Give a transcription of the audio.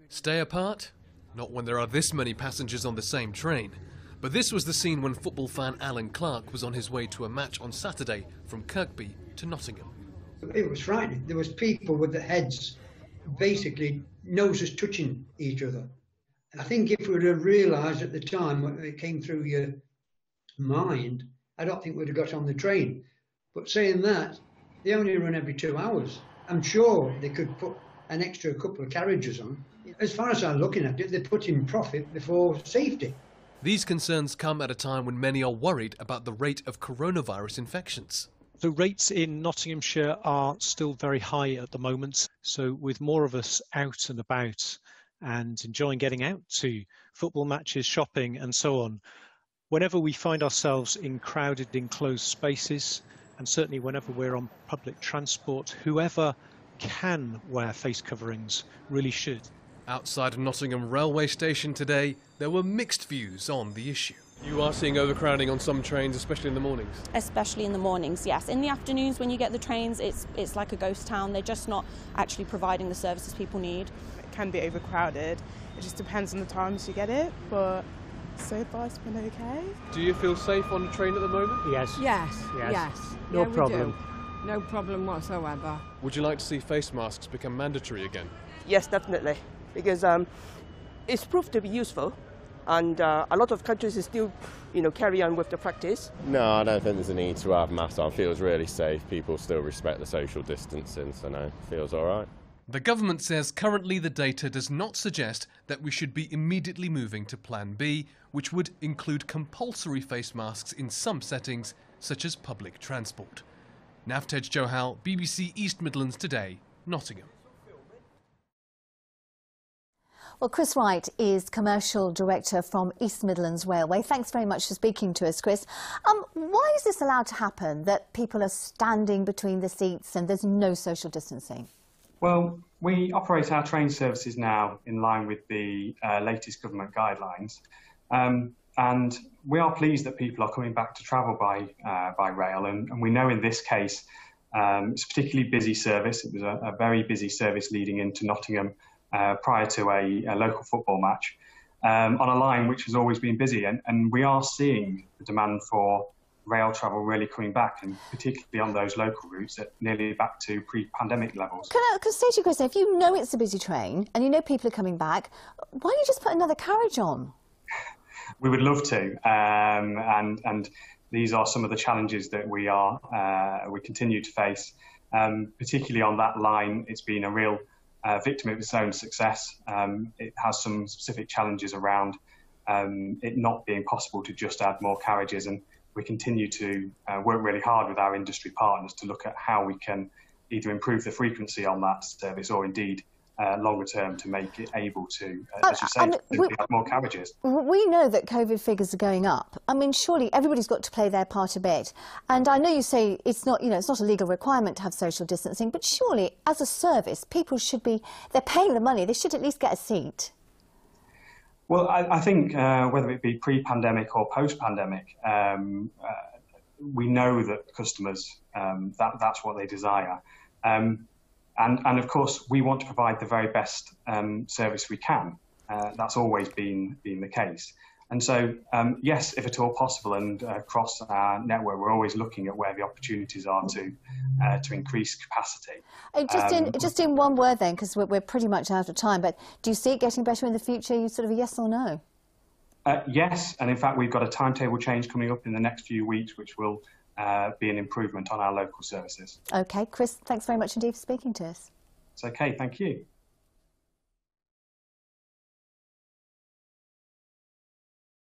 Stay apart? Not when there are this many passengers on the same train. But this was the scene when football fan Allan Clarke was on his way to a match on Saturday from Kirkby to Nottingham. It was frightening. There was people with their heads, basically noses touching each other. I think if we would have realised at the time when it came through your mind, I don't think we'd have got on the train. But saying that, they only run every 2 hours. I'm sure they could put an extra couple of carriages on. As far as I'm looking at it, they're putting profit before safety. These concerns come at a time when many are worried about the rate of coronavirus infections. The rates in Nottinghamshire are still very high at the moment. So with more of us out and about and enjoying getting out to football matches, shopping and so on, whenever we find ourselves in crowded, enclosed spaces, and certainly whenever we're on public transport, whoever can wear face coverings really should. Outside Nottingham Railway Station today, there were mixed views on the issue. You are seeing overcrowding on some trains, especially in the mornings? Especially in the mornings, yes. In the afternoons when you get the trains, it's like a ghost town. They're just not actually providing the services people need. It can be overcrowded. It just depends on the times you get it, but so far it's been okay. Do you feel safe on the train at the moment? Yes. Yes. No problem. No problem whatsoever. Would you like to see face masks become mandatory again? Yes, definitely, because it's proved to be useful, and a lot of countries still, carry on with the practice. No, I don't think there's a need to have masks on. It feels really safe. People still respect the social distancing, so no, it feels all right. The government says currently the data does not suggest that we should be immediately moving to Plan B, which would include compulsory face masks in some settings, such as public transport. Navtej Johal, BBC East Midlands Today, Nottingham. Well, Chris Wright is Commercial Director from East Midlands Railway. Thanks very much for speaking to us, Chris. Why is this allowed to happen, that people are standing between the seats and there's no social distancing? Well, we operate our train services now in line with the latest government guidelines. And we are pleased that people are coming back to travel by rail. And we know in this case, it's a particularly busy service. It was a very busy service leading into Nottingham prior to a local football match on a line which has always been busy. And we are seeing the demand for rail travel really coming back, and particularly on those local routes at nearly back to pre-pandemic levels. Can I say to you, Chris, if you know it's a busy train and you know people are coming back, why don't you just put another carriage on? We would love to, and these are some of the challenges that we continue to face, particularly on that line. It's been a real victim of its own success. It has some specific challenges around it not being possible to just add more carriages, and we continue to work really hard with our industry partners to look at how we can either improve the frequency on that service or indeed longer term to make it able to, as you say, add more carriages. We know that COVID figures are going up. I mean, surely everybody's got to play their part a bit. And I know you say it's not, it's not a legal requirement to have social distancing, but surely as a service, people should be, they're paying the money, they should at least get a seat. Well, I think whether it be pre-pandemic or post-pandemic, we know that customers, that's what they desire. And of course, we want to provide the very best service we can. That's always been the case. And so, yes, if at all possible, and across our network, we're always looking at where the opportunities are to increase capacity. Just in one word then, because we're pretty much out of time, but do you see it getting better in the future? You sort of a yes or no? Yes, and in fact, we've got a timetable change coming up in the next few weeks, which will be an improvement on our local services. OK, Chris, thanks very much indeed for speaking to us. It's OK, thank you.